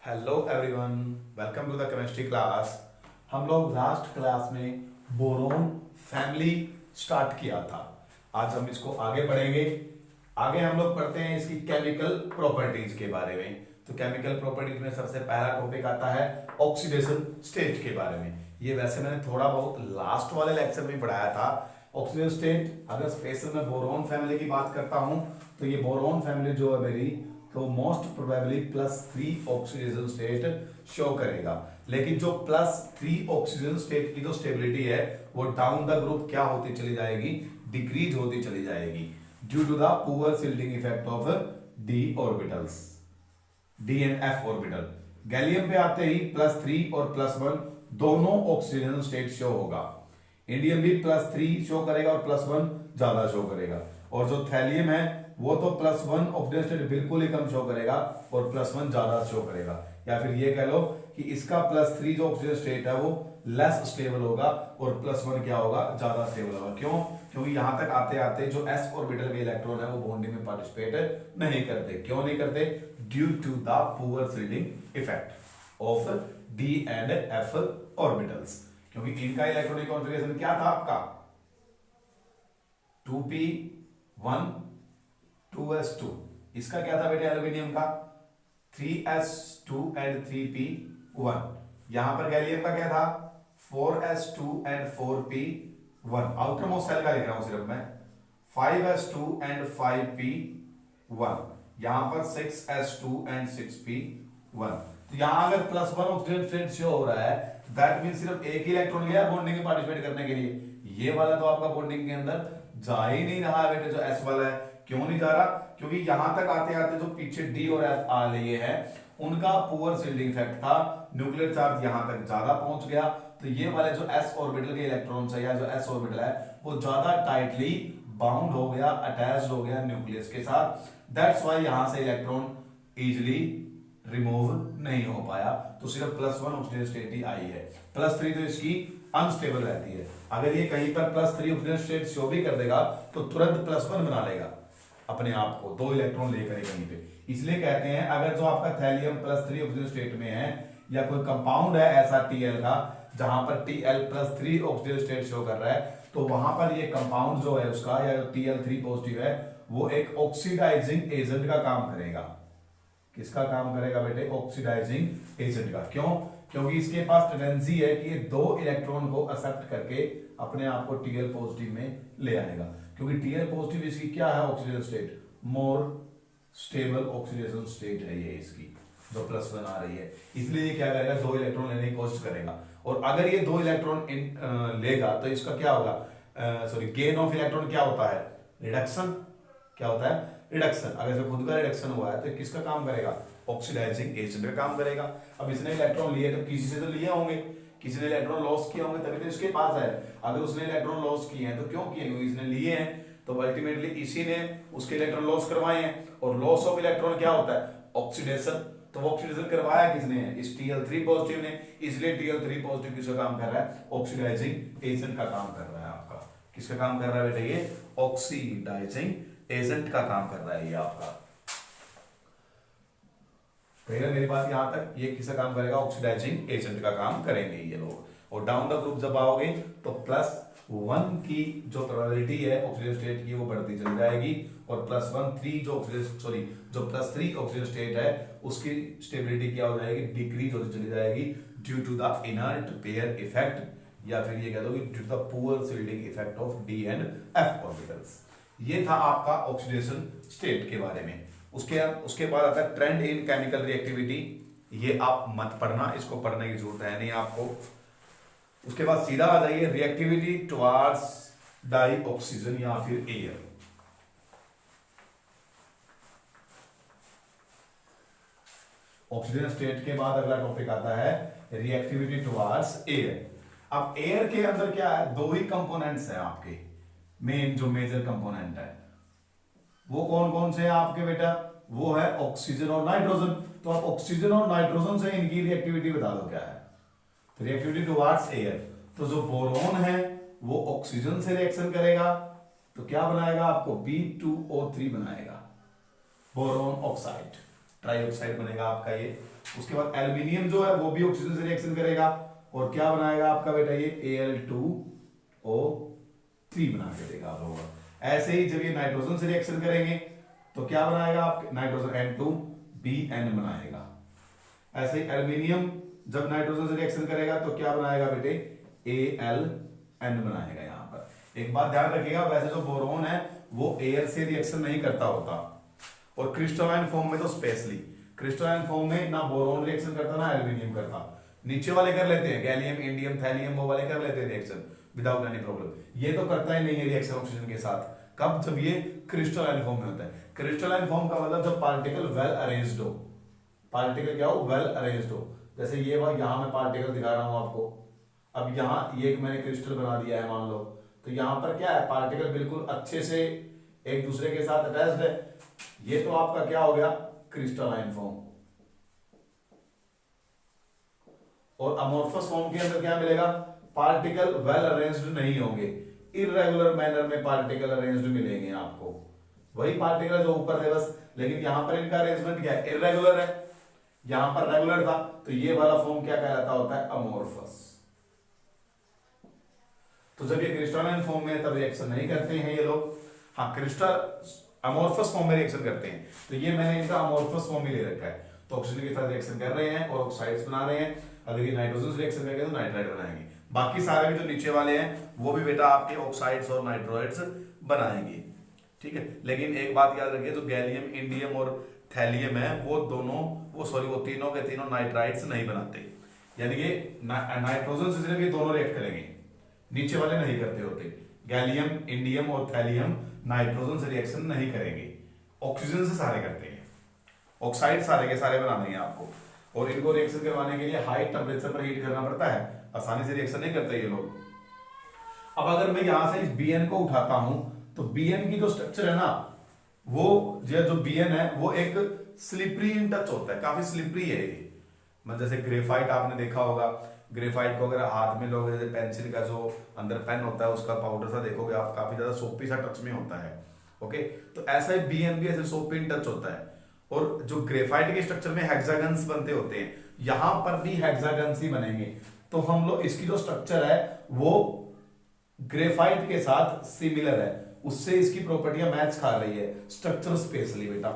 Hello everyone, welcome to the chemistry class. हम लोग last class में बोरोन फैमिली स्टार्ट किया था। आज हम इसको आगे बढ़ेंगे। आगे हम लोग पढ़ते हैं इसकी केमिकल प्रॉपर्टीज के बारे में। तो केमिकल प्रॉपर्टीज में सबसे पहला टॉपिक आता है ऑक्सीडेशन स्टेट के बारे में। ये वैसे मैंने थोड़ा बहुत लास्ट वाले लेक्चर में पढ़ाया था। ऑक्सीडेशन स्टेट, अगर स्पेशल मैं बोरोन फैमिली की बात करता हूं तो ये बोरोन फैमिली जो है मेरी, तो most probably +3 oxidation state show करेगा। लेकिन जो +3 ऑक्सीडेशन स्टेट की जो स्टेबिलिटी है वो डाउन द ग्रुप क्या होती चली जाएगी, डिक्रीज होती चली जाएगी due to the poor shielding effect of d orbitals, d and f orbital. Gallium पे आते ही +3 और +1 दोनों ऑक्सीडेशन स्टेट शो होगा। इंडियम भी +3 शो करेगा और +1 ज्यादा शो करेगा। और जो थैलियम है वो तो +1 ऑक्सीडेशन स्टेट बिल्कुल ही कम शो करेगा और +1 ज्यादा शो करेगा। या फिर ये कह लो कि इसका +3 जो ऑक्सीडेशन स्टेट है वो लेस स्टेबल होगा और +1 क्या होगा, ज्यादा स्टेबल होगा। क्यों? क्योंकि यहां तक आते आते जो s ऑर्बिटल के इलेक्ट्रॉन है वो बॉन्डिंग में पार्टिसिपेट नहीं करते। क्यों नहीं करते? Due to the poor shielding effect of d and f orbitals. क्योंकि इनका इलेक्ट्रॉनिक कॉन्फ़िगरेशन क्या था आपका, 2p1 2s2। इसका क्या था बेटे एल्यूमिनियम का, 3s2 एंड 3p1। यहां पर गैलियम का क्या था, 4s2 and 4p1। Outer most shell का लिख रहा हूं सिर्फ मैं, 5s2 एंड 5p1। यहां पर 6s2 एंड 6p1। तो यहां अगर +1 ऑक्सीडेशन स्टेट शो हो रहा है, दैट मीन सिर्फ एक ही इलेक्ट्रॉन गया बॉन्डिंग में पार्टिसिपेट करने के लिए। ये वाला तो आपका बॉन्डिंग के अंदर जा ही नहीं रहा है बेटे, जो s वाला है। क्यों नहीं जा रहा? क्योंकि यहां तक आते आते जो पीछे डी और एफ आ लिए हैं उनका पुअर शिल्डिंग इफेक्ट था, न्यूक्लियर चार्ज यहां तक ज्यादा पहुंच गया। तो ये वाले जो s ऑर्बिटल के इलेक्ट्रॉन्स है या जो s ऑर्बिटल है वो ज्यादा टाइटली बाउंड हो गया, अटैच्ड हो गया न्यूक्लियस के साथ। दैट्स व्हाई यहां से इलेक्ट्रॉन इजीली रिमूव नहीं हो पाया। तो सिर्फ +1 ऑक्सीडेशन स्टेट ही आई है। +3 तो इसकी अनस्टेबल रहती है। अगर ये कहीं पर +3 ऑक्सीडेशन स्टेट शो भी कर देगा तो तुरंत +1 बना लेगा अपने आप को, 2 इलेक्ट्रॉन लेकर कहीं पे। इसलिए कहते हैं अगर जो आपका थैलियम +3 ऑक्सीडेशन स्टेट में है या कोई कंपाउंड है ऐसा Tl का जहां पर Tl +3 ऑक्सीडेशन स्टेट शो कर रहा है, तो वहां पर ये कंपाउंड जो है उसका या Tl3 पॉजिटिव है वो एक ऑक्सीडाइजिंग एजेंट का काम करेगा। किसका काम करेगा बेटे? ऑक्सीडाइजिंग एजेंट का। क्यों? क्योंकि इसके पास टेंडेंसी है कि ये 2 इलेक्ट्रॉन को एक्सेप्ट करके अपने आप को Tl पॉजिटिव में ले आएगा। क्योंकि Tl पॉजिटिव इसकी क्या है oxidation state, more stable oxidation state है ये इसकी, जो +1 आ रही है। इसलिए ये क्या करेगा, 2 इलेक्ट्रॉन लेने की कोशिश करेगा। और अगर ये 2 इलेक्ट्रॉन लेगा तो इसका क्या होगा, सॉरी गेन ऑफ इलेक्ट्रॉन क्या होता है, रिडक्शन। क्या होता है? रिडक्शन। अगर इसमें खुद का रिडक्शन हुआ है तो किसका काम करेगा, ऑक्सीडाइजिंग एजेंट का काम करेगा। अब इसने इलेक्ट्रॉन लिए तो किसी से तो लिए होंगे, किसी ने इलेक्ट्रॉन लॉस किए होंगे तभी तो इसके पास है। अगर उसने इलेक्ट्रॉन लॉस किए हैं तो क्यों किए, क्योंकि इसने लिए हैं, तो अल्टीमेटली इसी ने उसके इलेक्ट्रॉन लॉस करवाए हैं। और लॉस ऑफ इलेक्ट्रॉन क्या होता है, ऑक्सीडेशन। तो ऑक्सीडेशन करवाया किसने, इस Tl3 पॉजिटिव ने। इसलिए Tl3 पॉजिटिव किसका काम कर रहा है, ऑक्सीडाइजिंग एजेंट का काम कर रहा है आपका। किसका काम कर रहा है बेटा, ये ऑक्सीडाइजिंग एजेंट का काम कर रहा है ये आपका। कहिएगा मेरी बात यहां तक, ये किसका काम करेगा, ऑक्सीडाइजिंग एजेंट का काम करेंगे ये लोग। और डाउन द ग्रुप जब आओगे तो +1 की जो प्रोबेबिलिटी है ऑक्सीडेशन स्टेट की वो बढ़ती चली जाएगी। और +3 जो +3 ऑक्सीडेशन स्टेट है उसकी स्टेबिलिटी क्या हो जाएगी, डिक्रीज होती चली जाएगी due to the inert pair effect, या फिर ये कह दो कि due to the poor shielding effect of d and f orbitals. ये था आपका ऑक्सीडेशन स्टेट के बारे में। उसके बाद आता है ट्रेंड इन केमिकल रिएक्टिविटी। ये आप मत पढ़ना, इसको पढ़ने की जरूरत है नहीं आपको। उसके बाद सीधा आ जाइए रिएक्टिविटी टुवर्ड्स डाई ऑक्सीजन या फिर एयर। ऑक्सीजन स्टेट के बाद अगला टॉपिक आता है रिएक्टिविटी टुवर्ड्स एयर। अब एयर के अंदर क्या है, 2 ही कंपोनेंट्स हैं आपके, मेन जो मेजर कंपोनेंट है वो कौन कौन से हैं आपके बेटा, वो है ऑक्सीजन और नाइट्रोजन। तो आप ऑक्सीजन और नाइट्रोजन से इनकी रिएक्टिविटी बता दो क्या है। तो रिएक्टिविटी टुवर्ड्स एयर, तो जो बोरोन है वो ऑक्सीजन से रिएक्शन करेगा तो क्या बनाएगा आपको, B2O3 बनाएगा, बोरोन ऑक्साइड। ट्राइऑक्साइड बनेगा आपका ये। उसके बाद एल्यूमिनियम जो है वो भी ऑक्सीजन से रिएक्शन करेगा और क्या बनाएगा आपका बेटा ये Al2O3 बना के देगा आप लोगों का। ऐसे ही जब ये नाइट्रोजन से रिएक्शन करेंगे तो क्या बनाएगा आपके नाइट्रोजन N2BN बनाएगा। ऐसे ही एल्यूमिनियम जब नाइट्रोजन से रिएक्शन करेगा तो क्या बनाएगा बेटे AlN बनाएगा। यहां पर एक बात ध्यान रखिएगा, वैसे जो बोरोन है वो एयर से रिएक्शन नहीं करता होता और क्रिस्टलाइन फॉर्म में तो स्पेशली क्रिस्टलाइन फॉर्म में ना बोरोन रिएक्शन करता ना एल्यूमिनियम करता। नीचे वाले कर लेते हैं गैलियम इंडियम थैलियम वो वाले कर लेते हैं रिएक्शन विदाउट एनी प्रॉब्लम। ये तो करता ही नहीं है रिएक्शन ऑक्सीजन के साथ। कब? जब ये क्रिस्टलाइन फॉर्म में होता है। क्रिस्टलाइन फॉर्म का मतलब जब पार्टिकल वेल अरेंज्ड हो। पार्टिकल क्या हो? वेल अरेंज्ड हो। जैसे ये यहां मैं पार्टिकल दिखा रहा हूं आपको। अब यहाँ ये एक मैंने क्रिस्टल बना दिया है मान लो, तो यहां पर क्या है पार्टिकल बिल्कुल अच्छे से एक दूसरे के साथ अटैच्ड है। ये तो आपका क्या हो गया क्रिस्टलाइन फॉर्म। और अमोर्फस फॉर्म के अंदर क्या मिलेगा? पार्टिकल वेल अरेंज्ड नहीं होंगे, इररेगुलर मैनर में पार्टिकल अरेंज्ड मिलेंगे आपको। वही पार्टिकल जो ऊपर है बस, लेकिन यहां पर इनका अरेंजमेंट क्या है? इररेगुलर है। यहां पर रेगुलर था, तो ये वाला फॉर्म क्या कहलाता होता है? अमोर्फस। तो जब ये क्रिस्टलाइन फॉर्म में तब रिएक्शन नहीं करते हैं ये लोग। हाँ, क्रिस्टल अमोर्फस फॉर्म में रिएक्शन करते हैं। तो ये मैंने इनका अमोर्फस फॉर्म ही ले रखा है। तो ऑक्सीजन के साथ रिएक्शन कर रहे हैं और ऑक्साइड्स बना रहे हैं। अगर ये नाइट्रोजन से रिएक्शन करेंगे तो नाइट्राइड बनाएंगे। बाकी सारे भी जो नीचे वाले हैं वो भी बेटा आपके ऑक्साइड्स और नाइट्रोइड्स बनाएंगे। ठीक है, लेकिन एक बात याद रखिए, जो गैलियम इंडियम और थैलियम है वो तीनों के तीनों नाइट्राइड्स नहीं बनाते। यानी कि नाइट्रोजन से सिर्फ ये दोनों रिएक्ट करेंगे, नीचे वाले नहीं करते होते। गैलियम इंडियम और थैलियम नाइट्रोजन से रिएक्शन नहीं करेंगे, ऑक्सीजन से सारे करते हैं। ऑक्साइड सारे के सारे बनाने हैं आपको, और इनको रिएक्शन करवाने के लिए हाई टेम्परेचर पर हीट करना पड़ता है। आसानी से रिएक्शन नहीं करते ये लोग। अब अगर मैं यहां से इस Bn को उठाता हूं तो Bn की जो स्ट्रक्चर है ना, वो जो Bn है वो एक स्लिपरी इन टच होता है, काफी स्लिपरी है ये। मतलब जैसे ग्रेफाइट आपने देखा होगा, ग्रेफाइट को अगर हाथ में लोगे, जैसे पेंसिल का जो अंदर पेन होता है उसका पाउडर सा देखोगे आप, काफी ज्यादा सोपी सा टच में होता है। ओके, तो ऐसा ही Bn भी ऐसे सोपी इन टच होता है। और जो ग्रेफाइट के स्ट्रक्चर में हेक्सागन्स बनते होते हैं, यहां पर भी हेक्सागन्स ही बनेंगे। तो हम लोग इसकी जो स्ट्रक्चर है वो ग्रेफाइट के साथ सिमिलर है, उससे इसकी प्रॉपर्टियां मैच खा रही है स्ट्रक्चर स्पेशली बेटा।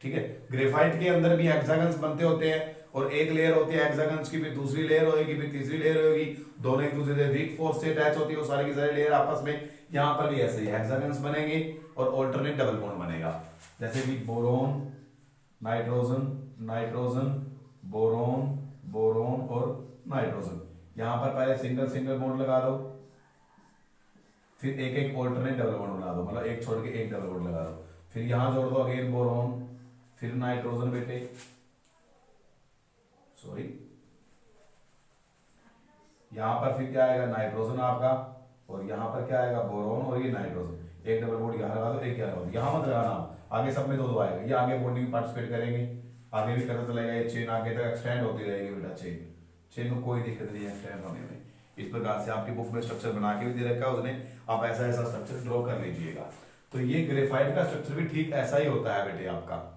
ठीक है, ग्रेफाइट के अंदर भी हेक्सागन्स बनते होते हैं और एक लेयर होती है हेक्सागन्स की, फिर दूसरी लेयर होगी, फिर तीसरी लेयर होगी, दोनों एक दूसरे से वीक फोर्स से अटैच होती है, वो सारी की सारी लेयर आपस में। यहां पर भी ऐसे ही हेक्सागन्स बनेंगे और ऑल्टरनेट डबल बॉन्ड बनेगा, जैसे कि boron nitrogen nitrogen boron boron और नाइट्रोजन। यहां पर पहले सिंगल सिंगल बॉन्ड लगा दो, फिर एक एक ऑल्टरनेट डबल बॉन्ड बना दो, मतलब एक छोड़ के एक डबल बॉन्ड लगा दो, फिर यहां जोड़ दो अगेन बोरोन, फिर नाइट्रोजन बेटे, सॉरी यहां पर फिर क्या आएगा नाइट्रोजन आपका, और यहां पर क्या आएगा बोरोन, और ये नाइट्रोजन। एक डबल बॉन्ड यहां लगा दो, एक यहां लगा दो, यहां मत लगाना, आगे सब में दो दो आएगा। ये आगे बॉन्डिंग में पार्टिसिपेट करेंगे, आगे भी करता चलेगा, ये चेन आगे तक एक्सटेंड होती रहेगी बेटा। चेन को कोई दिक्कत नहीं है एक्सटेंड होने में। इस प्रकार से आपकी बुक में स्ट्रक्चर बना के भी दे रखा है उसने, आप ऐसा ऐसा स्ट्रक्चर ड्रॉ कर लीजिएगा। तो ये ग्रेफाइट का स्ट्रक्चर भी ठीक ऐसा ही होता है बेटे आपका।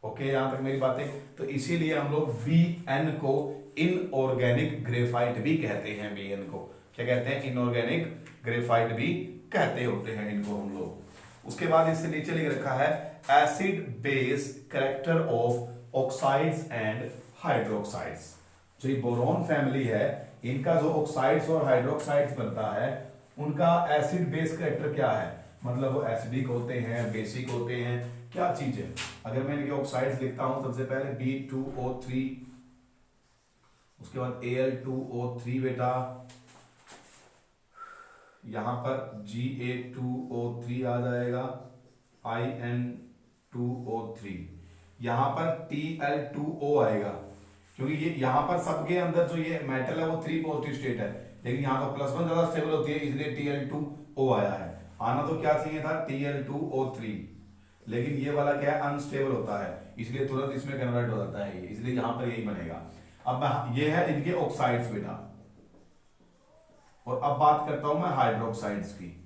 ओके, यहां तक मेरी बातें। तो इसीलिए हम लोग Bn को इनऑर्गेनिक ग्रेफाइट भी कहते हैं। Bn को क्या कहते हैं? इनऑर्गेनिक ग्रेफाइट भी कहते होते हैं इनको हम लोग। उसके बाद इससे नीचे लिख रखा है acid base character of oxides and hydroxides. जो ये बोरोन फैमिली है, इनका जो ऑक्साइड्स और हाइड्रोक्साइड्स बनता है, उनका एसिड बेस कैरेक्टर क्या है? मतलब वो एसिडिक होते हैं, बेसिक होते हैं, क्या चीज है? अगर मैं इनके ऑक्साइड्स लिखता हूं, सबसे पहले B2O3, उसके बाद Al2O3 बेटा, यहां पर Ga2O3 आ जाएगा, In2O3, यहां पर Tl2O आएगा, क्योंकि ये यहां पर सबके अंदर जो ये मेटल है वो 3 पॉजिटिव स्टेट है, लेकिन यहां पर +1 ज्यादा स्टेबल होती है, इसलिए Tl2O आया है। आना तो क्या चाहिए था? Tl2O3, लेकिन ये वाला क्या है? अनस्टेबल होता है, इसलिए तुरंत इसमें कन्वर्ट हो जाता है ये, इसलिए यहां पर यही बनेगा। अब ये है इनके ऑक्साइड्स बेटा, और अब बात करता हूं मैं हाइड्रोक्साइड्स की।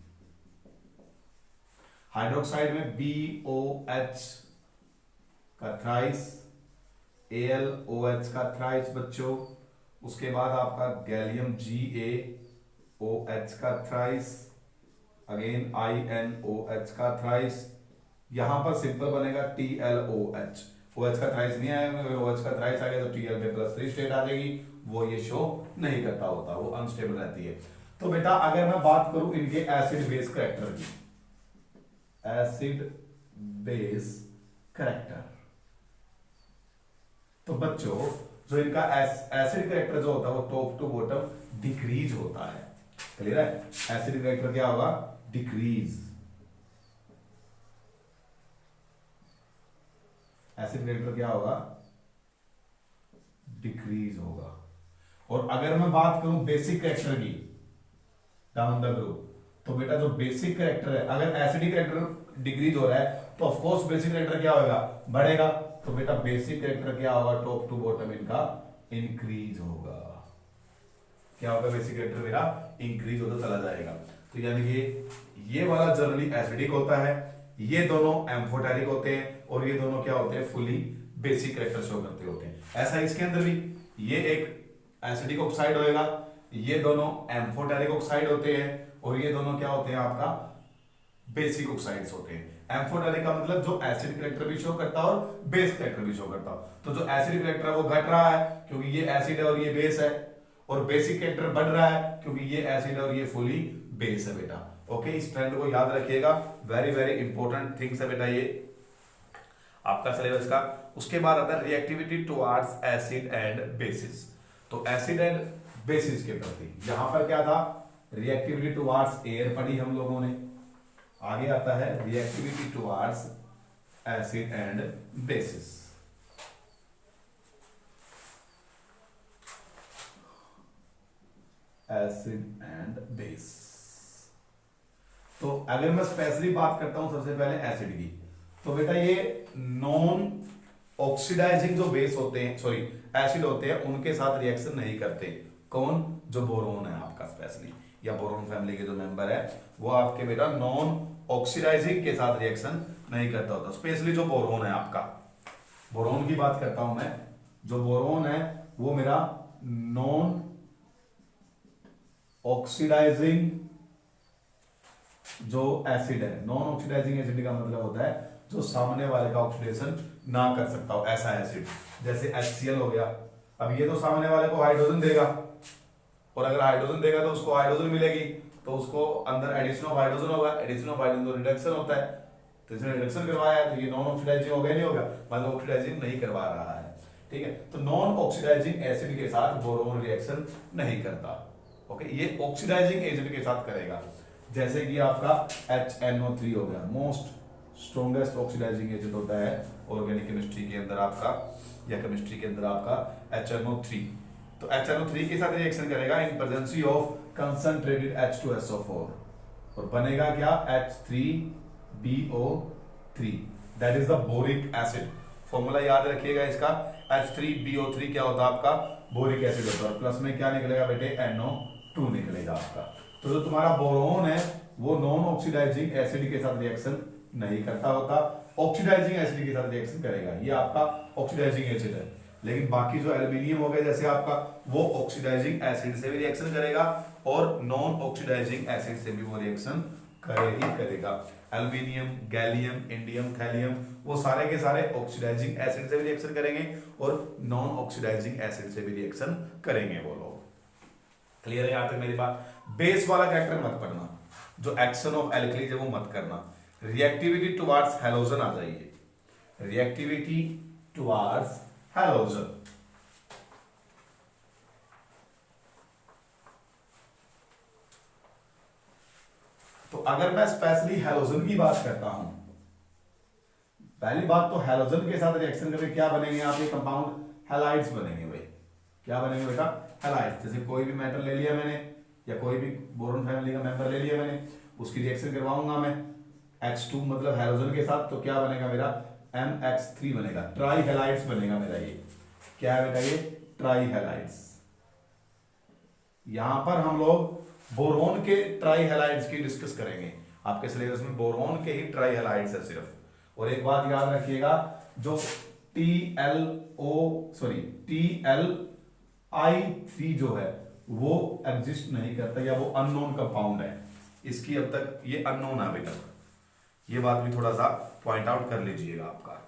हाइड्रोक्साइड में BOH का थ्राइस, AlOH का थ्राइस बच्चों। उसके बाद आपका गैलियम GaOH का थ्राइस, अगेन InOH का थ्राइस। यहां पर सिंपल बनेगा TlOH। OH का थ्राइस नहीं आया, अगर OH का थ्राइस आ गया तो Tl पे +3 स्टेट आ जाएगी, वो ये शो नहीं करता होता, वो अनस्टेबल रहती है। तो बेटा अगर मैं बात करूं इनके एसिड बेस करैक्टर की, एसिड बेस करैक्टर, तो बच्चों जो इनका एसिड करैक्टर जो होता है वो टॉप टू बॉटम डिक्रीज होता है। क्लियर है? एसिड करैक्टर क्या होगा? डिक्रीज। एसिड करैक्टर क्या होगा? डिक्रीज होगा। और अगर मैं बात करूं बेसिक करैक्टर की डाउन द ग्रुप, तो बेटा जो बेसिक करैक्टर है, अगर एसिडिक करैक्टर डिक्रीज हो रहा है तो ऑफ कोर्स बेसिक करैक्टर क्या होगा? बढ़ेगा। तो बेटा बेसिक करैक्टर क्या होगा? टॉप टू बॉटम इनका इंक्रीज होगा। क्या होगा? बेसिक करैक्टर मेरा इंक्रीज होता चला जाएगा। तो यानी कि ये वाला जनरली एसिडिक होता है, ये दोनों एम्फोटेरिक होते हैं, और ये दोनों क्या होते हैं? फुली बेसिक करैक्टर शो करते होते हैं। ऐसा इसके अंदर भी, ये एक एसिडिक ऑक्साइड होएगा, ये दोनों एम्फोटेरिक ऑक्साइड होते हैं, और ये दोनों क्या होते हैं? आपका बेसिक ऑक्साइड्स होते हैं। एम्फोटेरिक का मतलब जो एसिड करैक्टर भी शो करता है और बेस करैक्टर भी शो करता है। तो जो एसिड करैक्टर है वो घट रहा है क्योंकि ये एसिड है और ये बेस है, और बेसिक करैक्टर बढ़ रहा है क्योंकि ये एसिड है और ये फुली बेस है बेटा। ओके, इस ट्रेंड को याद रखिएगा, वेरी वेरी इंपॉर्टेंट थिंग्स है बेटा ये आपका सिलेबस का। उसके बाद आता है reactivity towards acid and bases. तो एसिड एंड बेसिस के प्रति यहां पर क्या था? रिएक्टिविटी टुवर्ड्स एयर पढ़ी हम लोगों ने। आगे आता है reactivity towards acid and bases. Acid and base. तो अगर मैं स्पेशली बात करता हूं सबसे पहले एसिड की, तो बेटा ये नॉन ऑक्सीडाइजिंग जो बेस होते हैं, सॉरी एसिड होते हैं, उनके साथ रिएक्शन नहीं करते। कौन? जो बोरोन है आपका स्पेशली, या बोरोन फैमिली के जो मेंबर है वो आपके बेटा नॉन ऑक्सीडाइजिंग के साथ रिएक्शन नहीं करता होता। स्पेशली जो बोरोन है आपका, बोरोन की बात करता हूं मैं, जो बोरोन है वो मेरा नॉन ऑक्सीडाइजिंग जो एसिड है, नॉन ऑक्सीडाइजिंग एसिड का मतलब होता है जो सामने वाले का ऑक्सीडेशन ना कर सकता हो, ऐसा एसिड। जैसे HCl हो गया, अब ये तो सामने वाले को हाइड्रोजन देगा, और अगर हाइड्रोजन देगा तो उसको हाइड्रोजन मिलेगी, तो उसको अंदर एडिशन ऑफ हाइड्रोजन होगा, एडिशन ऑफ हाइड्रोजन तो रिडक्शन होता है, तो इसने रिडक्शन करवाया है, तो ये नॉन ऑक्सीडाइजिंग हो गया नहीं होगा, मतलब ऑक्सीडाइजिंग नहीं करवा रहा है। ठीक है, तो नॉन ऑक्सीडाइजिंग एसिड के साथ बोरोन रिएक्शन नहीं करता। ओके, ये ऑक्सीडाइजिंग एजेंट के साथ करेगा, जैसे कि आपका HNO3 हो गया, मोस्ट स्ट्रॉन्गेस्ट ऑक्सीडाइजिंग एजेंट होता है ऑर्गेनिक केमिस्ट्री के अंदर आपका, या केमिस्ट्री के अंदर आपका HNO3। तो HNO3 के साथ रिएक्शन करेगा in presence of concentrated H2SO4, और बनेगा क्या? H3BO3, that is the boric acid. Formula याद रखिएगा इसका, H3BO3 क्या होता है आपका? बोरिक एसिड होता है। प्लस में क्या निकलेगा बेटे? NO2 निकलेगा आपका। तो जो तुम्हारा बोरोन है वो नॉन ऑक्सीडाइजिंग एसिड के साथ रिएक्शन नहीं करता होता, ऑक्सीडाइजिंग एसिड के साथ रिएक्शन करेगा, ये आपका ऑक्सीडाइजिंग एसिड है। लेकिन बाकी जो एल्यूमिनियम हो गया जैसे आपका, वो ऑक्सीडाइजिंग एसिड से भी रिएक्शन करेगा और नॉन ऑक्सीडाइजिंग एसिड से भी वो रिएक्शन करेगा। एल्यूमिनियम, गैलियम, इंडियम, थैलियम, वो सारे के सारे ऑक्सीडाइजिंग एसिड से भी रिएक्शन करेंगे और नॉन ऑक्सीडाइजिंग एसिड से भी रिएक्शन करेंगे वो लोग। क्लियर है यहाँ तक मेरी बात? बेस वाला कैरेक्टर मत पढ़ना, जो एक्शन ऑफ एल्कलीज है वो मत करना। रिएक्टिविटी टुवर्ड्स हैलोजन आ जाइए, रिएक्टिविटी टुवर्ड्स हैलोजन। तो अगर मैं स्पेशली हैलोजन की बात करता हूं, पहली बात तो हैलोजन के साथ रिएक्शन करके क्या बनेंगे आपके कंपाउंड? हैलाइड्स बनेंगे भाई। क्या बनेंगे बेटा? हैलाइड्स। जैसे कोई भी मेटल ले लिया मैंने, या कोई भी बोरोन फैमिली का मेंबर ले लिया मैंने, उसकी रिएक्शन करवाऊंगा मैं H2 मतलब हैलोजन के साथ, तो क्या बनेगा मेरा? MX3 बनेगा, ट्राई हैलाइड्स बनेगा मेरा। ये क्या है बेटा? ये ट्राई हैलाइड्स। यहां पर हम लोग बोरोन के ट्राई हैलाइड्स की डिस्कस करेंगे, आपके सिलेबस में बोरोन के ही ट्राई हैलाइड्स है सिर्फ। और एक बात याद रखिएगा, जो TlI3 जो है वो एग्जिस्ट नहीं करता, या वो अननोन कंपाउंड है। इसकी अब तक ये अननोन है बेटा, ये बात भी थोड़ा सा पॉइंट आउट कर लीजिएगा। आपका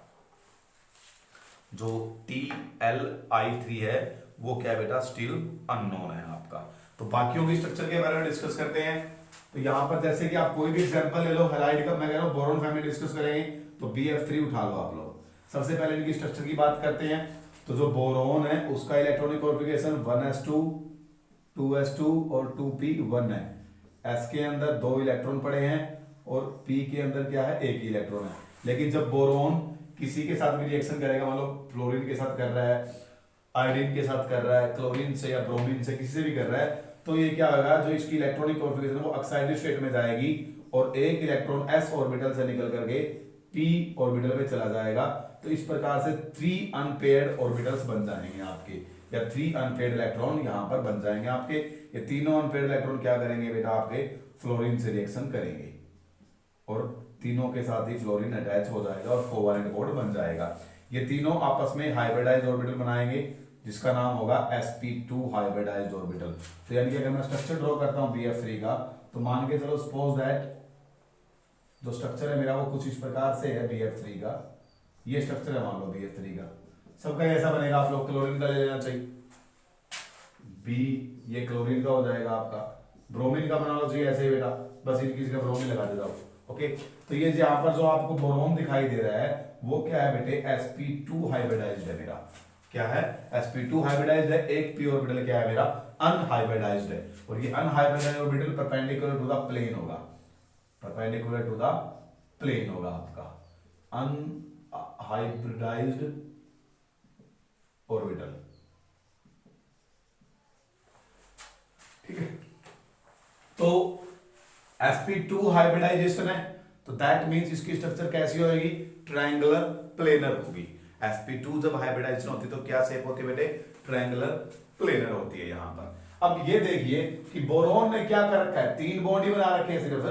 जो TlI3 है वो क्या बेटा, स्टिल अननोन है आपका। तो बाकियों के स्ट्रक्चर के बारे में डिस्कस करते हैं। तो यहां पर जैसे कि आप कोई भी एग्जांपल ले लो, हैलाइड का, मैं कह रहा हूं बोरोन फैमिली डिस्कस करेंगे, तो BF3 उठा लो आप लोग। सबसे पहले इनकी स्ट्रक्चर की बात करते हैं। तो जो बोरोन है उसका इलेक्ट्रॉनिक कॉन्फ़िगरेशन 1s2, 2s2 और 2p1 है। s के अंदर 2 इलेक्ट्रॉन पड़े हैं और p के अंदर क्या है, 1 इलेक्ट्रॉन है। लेकिन जब बोरोन किसी के साथ भी रिएक्शन करेगा, मान लो फ्लोरीन के साथ कर रहा है, आयोडीन के साथ कर रहा है, क्लोरीन से या ब्रोमीन से, किसी से भी कर रहा है, तो ये क्या होगा, जो इसकी इलेक्ट्रॉनिक कॉन्फ़िगरेशन वो ऑक्साइडेड स्टेट में जाएगी और एक इलेक्ट्रॉन s ऑर्बिटल से निकल करके p ऑर्बिटल में चला जाएगा। तो इस प्रकार से 3 अनपेयर्ड ऑर्बिटल्स बन जाएंगे आपके, या 3 अनपेयर्ड इलेक्ट्रॉन यहां पर बन जाएंगे आपके। ये तीनों अनपेयर्ड इलेक्ट्रॉन क्या करेंगे बेटा, आपके फ्लोरीन से रिएक्शन करेंगे और तीनों के साथ ही फ्लोरीन अटैच हो जाएगा और कोवैलेंट बॉन्ड बन जाएगा। ये तीनों आपस में हाइब्रिडाइज्ड ऑर्बिटल बनाएंगे जिसका नाम होगा sp2 हाइब्रिडाइज्ड ऑर्बिटल। तो यानी कि अगर मैं स्ट्रक्चर ड्रॉ करता हूं BF3 का, तो मान के चलो सपोज दैट जो स्ट्रक्चर है मेरा वो कुछ इस प्रकार से है BF3 का, ये स्ट्रक्चर है मान लो BF3 का, सबका ऐसा बनेगा। आप लोग क्लोरीन का ले लेना चाहिए, B ये क्लोरीन का हो जाएगा आपका, ब्रोमीन का बना लो जी ऐसे ही बेटा, बस इनकी जगह ब्रोमीन लगा देता हूं। ओके, तो ये यहाँ पर जो आपको बोरोन दिखाई दे रहा है वो क्या है बेटे, sp2 हाइब्रिडाइज्ड है मेरा। क्या है, sp2 हाइब्रिडाइज्ड है। एक p ऑर्बिटल क्या है मेरा, अनहाइब्रिडाइज्ड है, और ये unhybridised orbital perpendicular to the plane होगा, परपेंडिकुलर टू द प्लेन होगा आपका अनहाइब्रिडाइज्ड ऑर्बिटल। ठीक है, तो sp2 हाइब्रिडाइजेशन है, तो दैट मींस इसकी स्ट्रक्चर कैसी होगी, ट्रायंगुलर प्लेनर होगी। sp2 जब हाइब्रिडाइजेशन होती है तो क्या शेप होती है बेटे, ट्रायंगुलर प्लेनर होती है यहां पर। अब ये देखिए कि बोरोन ने क्या कर रखा है, 3 बॉन्ड ही बना रखे हैं, सिर्फ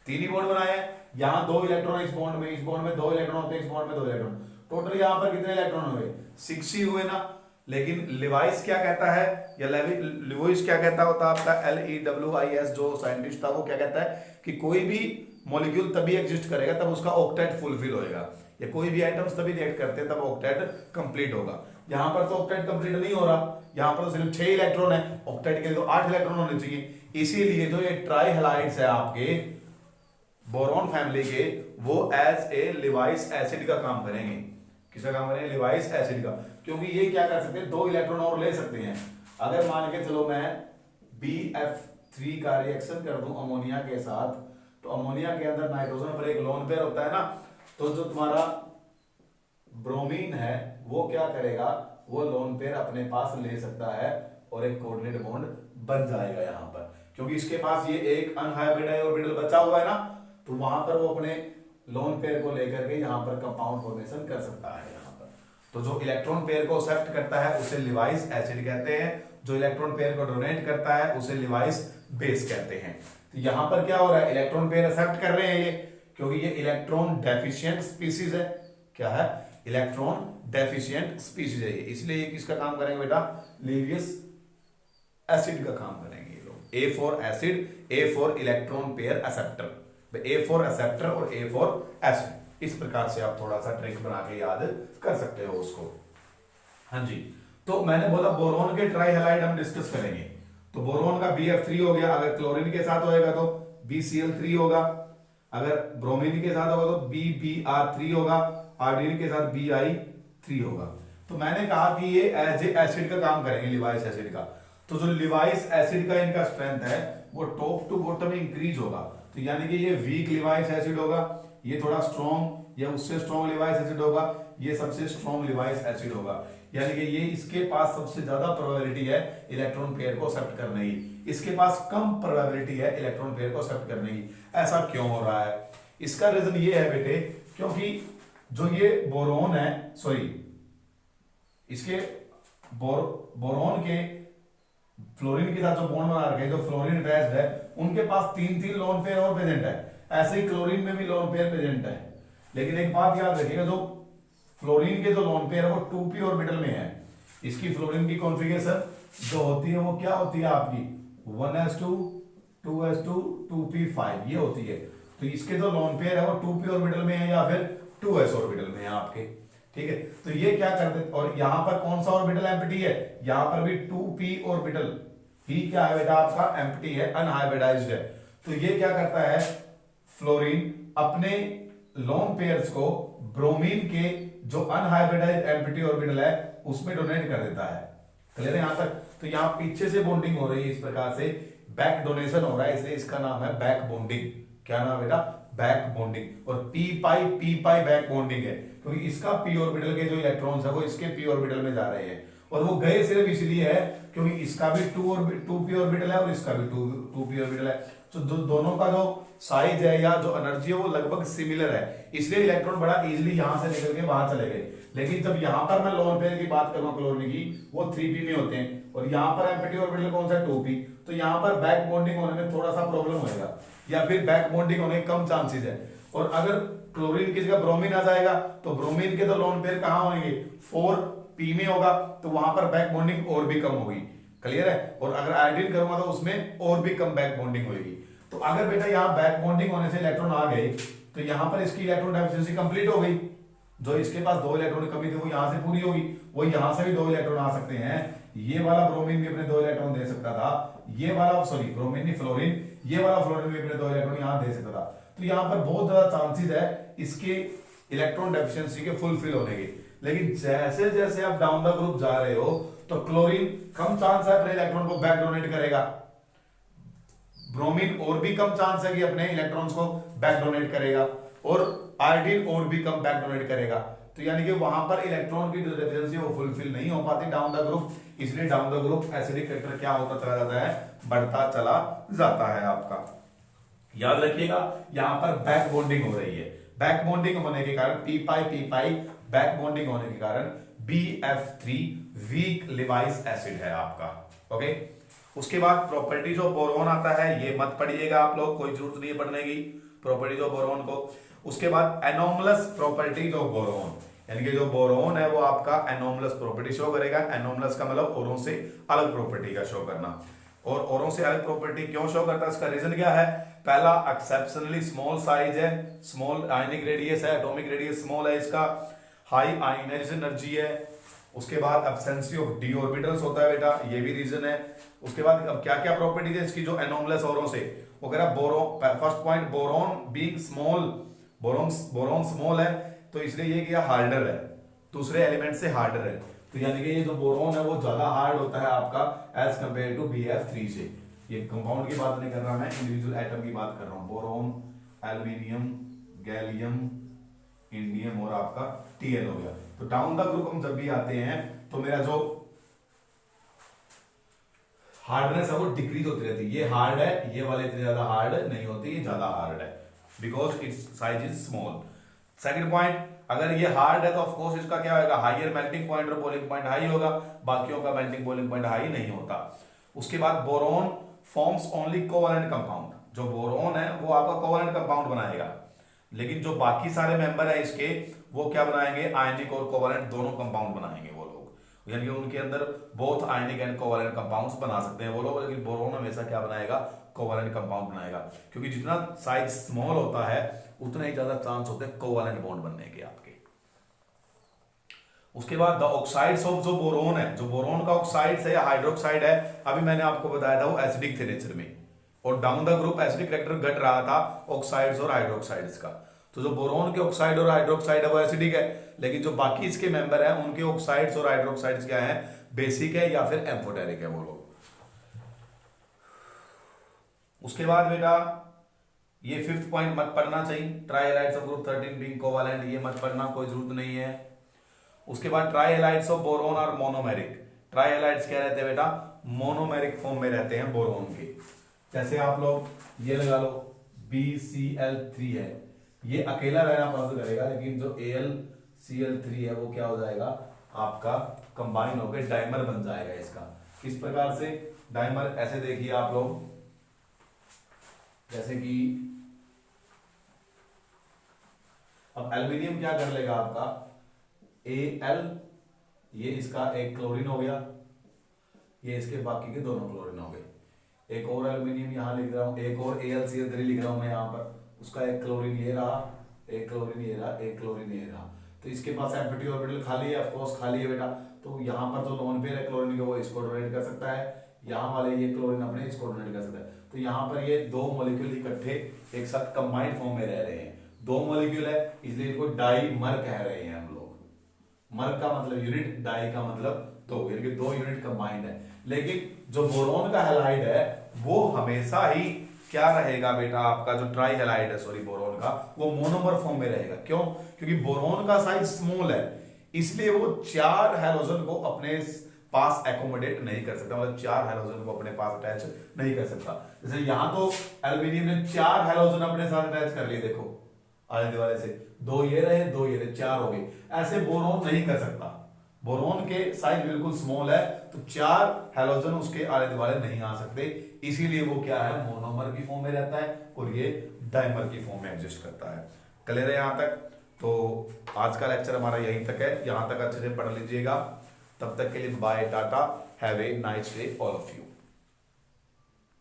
3 ही बॉन्ड बनाए हैं। यहां 2 इलेक्ट्रॉन इस बॉन्ड में 2 इलेक्ट्रॉन होते हैं, इस बॉन्ड में 2 इलेक्ट्रॉन, टोटल यहां पर कितने इलेक्ट्रॉन हुए, 6 ही हुए ना। लेकिन लिवाइस क्या कहता है, या लिवोइस क्या कहता होता आपका, LEWIS जो साइंटिस्ट था वो क्या कहता है कि कोई भी मॉलिक्यूल तभी एग्जिस्ट करेगा तब उसका ऑक्टेट फुलफिल होएगा, या कोई भी आइटम्स तभी रिएक्ट करते हैं तब ऑक्टेट कंप्लीट होगा। यहां पर तो ऑक्टेट कंप्लीट नहीं हो रहा, यहां पर तो सिर्फ 6 इलेक्ट्रॉन है, ऑक्टेट के लिए तो 8 इलेक्ट्रॉन होने चाहिए। इसीलिए जो ये ट्राई हैलाइड्स है आपके बोरॉन फैमिली के, वो एज ए लिवाइस एसिड का काम करेंगे। किसका काम करेंगे, लिवाइस एसिड का, क्योंकि ये क्या कर सकते हैं, 2 इलेक्ट्रॉन और ले सकते हैं। अगर मान के चलो मैं BF3 का रिएक्शन कर दूं अमोनिया के साथ, तो अमोनिया के अंदर नाइट्रोजन पर एक लोन पेयर होता है ना, तो जो तुम्हारा ब्रोमीन है वो क्या करेगा, वो लोन पेयर अपने पास ले सकता है और एक कोऑर्डिनेट बॉन्ड बन जाएगा यहां पर, क्योंकि इसके पास ये एक अनहाइब्रिडाइज्ड ऑर्बिटल बचा हुआ है ना, तो वहां पर वो अपने लोन पेयर को लेकर के यहां पर कंपाउंड फॉर्मेशन कर सकता है यहां पर। तो जो इलेक्ट्रॉन पेयर को एक्सेप्ट करता है उसे लिवाइस एसिड कहते हैं, जो इलेक्ट्रॉन पेयर को डोनेट करता है उसे लिवाइस बेस कहते हैं। तो यहां पर क्या हो रहा है, इलेक्ट्रॉन पेयर एक्सेप्ट कर रहे हैं ये, क्योंकि ये इलेक्ट्रॉन डेफिशिएंट स्पीसीज है। क्या है, इलेक्ट्रॉन डेफिशिएंट स्पीसीज है ये, इसलिए ये किसका काम करेंगे बेटा, लिवियस एसिड का काम करेंगे ये लोग। A for acid, A for electron pair acceptor, A for acceptor और A फॉर एसिड। इस प्रकार से आप थोड़ा सा ट्रिक बना के याद कर सकते हो उसको। हाँ जी, तो मैंने बोला बोरोन के ट्राई हैलाइड हम डिस्कस करेंगे। तो बोरोन का BF3 हो गया, अगर क्लोरीन के साथ होएगा तो BCl3 होगा, अगर ब्रोमीन के साथ होगा तो BBr3 होगा, आयोडीन के साथ Bi3 होगा। तो मैंने कहा कि ये एज ए एसिड का काम करेंगे, लिवाइस एसिड का। तो जो लिवाइस एसिड का इनका स्ट्रेंथ है वो टॉप टू बॉटम इंक्रीज होगा। तो यानी कि ये वीक लिवाइस एसिड होगा, ये थोड़ा स्ट्रॉन्ग या उससे स्ट्रॉन्ग लिवाइस एसिड होगा, ये सबसे स्ट्रॉन्ग लिवाइस एसिड होगा। यानी कि ये इसके पास सबसे ज्यादा प्रोबेबिलिटी है इलेक्ट्रॉन पेयर को एक्सेप्ट करने की, इसके पास कम प्रोबेबिलिटी है इलेक्ट्रॉन पेयर को एक्सेप्ट करने की। ऐसा क्यों हो रहा है, इसका रीजन ये है बेटे, क्योंकि जो ये बोरोन है, सॉरी इसके बोरोन के फ्लोरीन के साथ जो बॉन्ड बना रखे हैं, जो फ्लोरीन अटैच्ड है, उनके पास 3 लोन पेयर और प्रेजेंट है। ऐसे ही क्लोरीन में भी लोन पेयर प्रेजेंट है। लेकिन एक बात याद रखिएगा, जो फ्लोरीन के जो लोन पेयर है वो 2p ऑर्बिटल में है। इसकी फ्लोरीन की कॉन्फ़िगरेशन जो होती है वो क्या होती है आपकी 1s2 2s2 2p5 ये होती है। तो इसके जो लोन पेयर है वो 2p ऑर्बिटल में है या फिर 2s ऑर्बिटल में है आपके, ठीक है। तो ये क्या कर देते, और यहां पर कौन सा ऑर्बिटल एम्प्टी है, यहां पर भी 2p ऑर्बिटल ही क्या है बेटा आपका एम्प्टी है, अनहाइब्रिडाइज्ड है। तो ये क्या करता है, फ्लोरीन अपने लोन पेयर्स को ब्रोमीन के जो अनहाइब्रिडाइज्ड एम्प्टी ऑर्बिटल है उसमें डोनेट कर देता है। क्लियर है यहां तक। तो यहां पीछे से बॉन्डिंग हो रही है इस प्रकार से, बैक डोनेशन हो रहा है, इसलिए इसका नाम है बैक बॉन्डिंग। क्या नाम है बेटा, बैक बॉन्डिंग। और पी पाई बैक बॉन्डिंग है क्योंकि इसका पी ऑर्बिटल के जो इलेक्ट्रॉन्स है वो इसके पी ऑर्बिटल में जा रहे हैं, और वो गए सिर्फ इसलिए है क्योंकि इसका भी 2p ऑर्बिटल है और इसका भी 2p ऑर्बिटल है। तो दोनों का जो साइज है या जो एनर्जी है वो लगभग सिमिलर है, इसलिए इलेक्ट्रॉन बड़ा इजीली यहां से निकल के बाहर चले गए। लेकिन जब यहां पर मैं लोन पेयर की बात करूंगा क्लोरीन की, वो 3p में होते हैं, और यहां पर एम्प्टी ऑर्बिटल कौन सा है 2p, तो यहां पर बैक बॉन्डिंग होने में थोड़ा सा प्रॉब्लम होगा, या फिर बैक बॉन्डिंग होने के कम चांसेस है। और अगर क्लोरीन की जगह ब्रोमीन आ जाएगा तो ब्रोमीन के तो लोन पेयर कहां होंगे 4p में होगा, तो वहां पर बैक बॉन्डिंग और भी कम होगी। क्लियर है। और अगर आयोडीन करूंगा तो उसमें और भी कम बैक बॉन्डिंग होगी। तो अगर बेटा यहाँ बैक बॉन्डिंग होने से इलेक्ट्रॉन आ गए तो यहाँ पर इसकी इलेक्ट्रॉन डेफिशिएंसी कंप्लीट हो गई। जो इसके पास 2 इलेक्ट्रॉन की कमी थी वो यहाँ से पूरी होगी, वो यहाँ से भी 2 इलेक्ट्रॉन आ सकते हैं। ये वाला ब्रोमीन भी अपने 2 इलेक्ट्रॉन दे सकता था, ये वाला सॉरी ब्रोमीन नहीं फ्लोरीन, ये वाला फ्लोरीन भी अपने 2 इलेक्ट्रॉन यहाँ दे सकता था। तो यहाँ पर बहुत ज्यादा चांसेस है इसके इलेक्ट्रॉन डेफिशिएंसी के फुलफिल होने के। लेकिन जैसे जैसे आप डाउन द ग्रुप जा रहे हो तो क्लोरीन कम चांस है अपने इलेक्ट्रॉन को बैक डोनेट करेगा, ब्रोमीन और भी कम चांस है कि अपने इलेक्ट्रॉन्स को बैक डोनेट करेगा, और आयोडीन और भी कम बैक डोनेट करेगा। तो यानी कि वहां पर इलेक्ट्रॉन की जो डेफिशिएंसी वो फुलफिल नहीं हो पाती डाउन द ग्रुप, इसलिए down the group acidic factor क्या होता चला जाता है, बढ़ता चला जाता है आपका। याद रखिएगा यहां पर बैक बॉन्डिंग हो रही है, बैक बॉन्डिंग होने के कारण पी पाई बैक बॉन्डिंग होने के कारण BF3 वीक लिवाइस एसिड है आपका। ओके, उसके बाद प्रॉपर्टीज ऑफ बोरोन आता है, ये मत पढ़िएगा आप लोग, कोई जरूरत नहीं है पढ़ने की प्रॉपर्टीज ऑफ बोरोन को। उसके बाद एनोमलस प्रॉपर्टीज ऑफ बोरोन, यानी कि जो बोरोन है वो आपका एनोमलस प्रॉपर्टी शो करेगा। एनोमलस का मतलब औरों से अलग प्रॉपर्टी का शो करना, और औरों से अलग प्रॉपर्टी क्यों शो करता है, इसका रीजन क्या है। पहला, एक्सेप्शनली स्मॉल साइज है, स्मॉल आयनिक रेडियस है, एटॉमिक रेडियस स्मॉल है इसका, हाई आयनाइजेशन एनर्जी है। उसके बाद एब्सेंसी ऑफ डी ऑर्बिटल्स होता है बेटा, ये भी रीजन है। उसके बाद अब क्या क्या प्रॉपर्टीज है इसकी जो एनोमलस औरों से, वो कह रहा boron, first point boron being small, boron small है तो इसलिए ये क्या हार्डर है, दूसरे एलिमेंट से हार्डर है। तो यानी कि ये जो बोरोन है वो ज्यादा हार्ड होता है आपका एज कंपेयर टू BF3 से। ये कंपाउंड की बात नहीं कर रहा मैं, इंडिविजुअल एटम की बात कर रहा हूं। बोरोन, एल्यूमिनियम, गैलियम, इंडियम और आपका Tn हो गया। तो डाउन द ग्रुप हम जब भी आते हैं तो मेरा जो हार्डनेस है वो डिक्रीज होती रहती है। ये हार्ड है, ये वाले इतने ज्यादा हार्ड नहीं होती, ये ज्यादा हार्ड है because it's size is small. Second point, अगर ये हार्ड है तो ऑफ कोर्स इसका क्या होगा, हायर मेल्टिंग पॉइंट और बॉइलिंग पॉइंट हाई होगा, बाकियों का मेल्टिंग बॉइलिंग पॉइंट हाई नहीं होता। उसके बाद boron forms only covalent compound, जो बोरोन है वो आपका कोवैलेंट कंपाउंड बनाएगा, लेकिन जो बाकी सारे मेंबर है इसके वो क्या बनाएंगे, आयनिक और कोवैलेंट दोनों कंपाउंड बनाएंगे वो लोग, यानी कि उनके अंदर both ionic and covalent compounds बना सकते हैं वो लोग, लेकिन बोरोन हमेशा क्या बनाएगा, कोवैलेंट कंपाउंड बनाएगा, क्योंकि जितना साइज स्मॉल होता है उतना ही ज्यादा चांस होते हैं कोवैलेंट बॉन्ड बनने के आपके। उसके बाद द ऑक्साइड्स ऑफ जो बोरोन है, जो बोरोन का ऑक्साइड्स है या हाइड्रोक्साइड है, अभी मैंने आपको बताया था वो एसिडिक थे नेचर में, और down the group acidic character घट रहा था ऑक्साइड्स और हाइड्रोक्साइड्स का। तो जो बोरोन के ऑक्साइड और हाइड्रोक्साइड है वो एसिडिक है, लेकिन जो बाकी इसके मेंबर हैं उनके ऑक्साइड्स और हाइड्रोक्साइड्स क्या है, बेसिक है या फिर एम्फोटेरिक है वो लोग। उसके बाद बेटा ये फिफ्थ पॉइंट मत पढ़ना चाहिए, try halides of group 13 being covalent, ये मत पढ़ना, कोई जरूरत नहीं है। उसके बाद ट्राई हैलाइड्स ऑफ बोरोन और मोनोमेरिक, ट्राई हैलाइड्स क्या रहते हैं बेटा, मोनोमेरिक फॉर्म में रहते हैं बोरोन के। जैसे आप लोग ये लगा लो BCl3 है, ये अकेला रहना पसंद करेगा, लेकिन जो AlCl3 है वो क्या हो जाएगा आपका कंबाइन होकर डाइमर बन जाएगा इसका। किस प्रकार से डाइमर, ऐसे देखिए आप लोग, जैसे कि अब एल्यूमिनियम क्या कर लेगा आपका, Al, ये इसका एक क्लोरीन हो गया, ये इसके बाकी के दोनों क्लोरीन हो गए। एक और एल्यूमिनियम यहाँ लिख रहा हूँ, एक और AlCl3 लिख रहा हूँ मैं यहाँ पर, उसका एक क्लोरीन ये रहा, एक क्लोरीन ये रहा, एक क्लोरीन ये रहा। तो इसके पास एम्प्टी ऑर्बिटल खाली है, ऑफ कोर्स खाली है बेटा। तो यहाँ पर जो लोन पेयर है क्लोरीन का वो इसको डोनेट कर सकता है, यहाँ वाले ये क्लोरीन अपने इसको डोनेट कर सकता है। तो यहाँ पर ये दो मॉलिक्यूल इकट्ठे एक साथ कंबाइंड फॉर्म में रह रहे हैं। दो मॉलिक्यूल है इसलिए इनको डाईमर कह रहे हैं हम लोग। मर का मतलब यूनिट, डाई का मतलब दो, यानी कि दो यूनिट कंबाइंड है। लेकिन जो बोरोन का हैलाइड है वो हमेशा ही क्या रहेगा बेटा, आपका जो ट्राई हैलाइड है सॉरी बोरोन का, वो मोनोमर फॉर्म में रहेगा। क्यों? क्योंकि बोरोन का साइज स्मॉल है, इसलिए वो 4 हैलोजन को अपने पास एकोमोडेट नहीं कर सकता, मतलब 4 हैलोजन को अपने पास अटैच नहीं कर सकता। जैसे यहां तो एल्यूमिनियम ने 4 हैलोजन अपने साथ अटैच कर लिए, देखो आले दुआले से, 2 ये रहे 2 ये रहे, 4 हो गए। ऐसे बोरोन नहीं कर सकता, बोरोन के साइज बिल्कुल स्मॉल है, तो 4 हैलोजन उसके आले दुआले नहीं आ सकते, इसीलिए वो क्या है, मोनोमर की फॉर्म में रहता है और ये डाइमर की फॉर्म में एग्जिस्ट करता है। क्लियर है यहां तक? तो आज का लेक्चर हमारा यहीं तक है, यहां तक अच्छे से पढ़ लीजिएगा। तब तक के लिए bye tata, have a nice day all of you.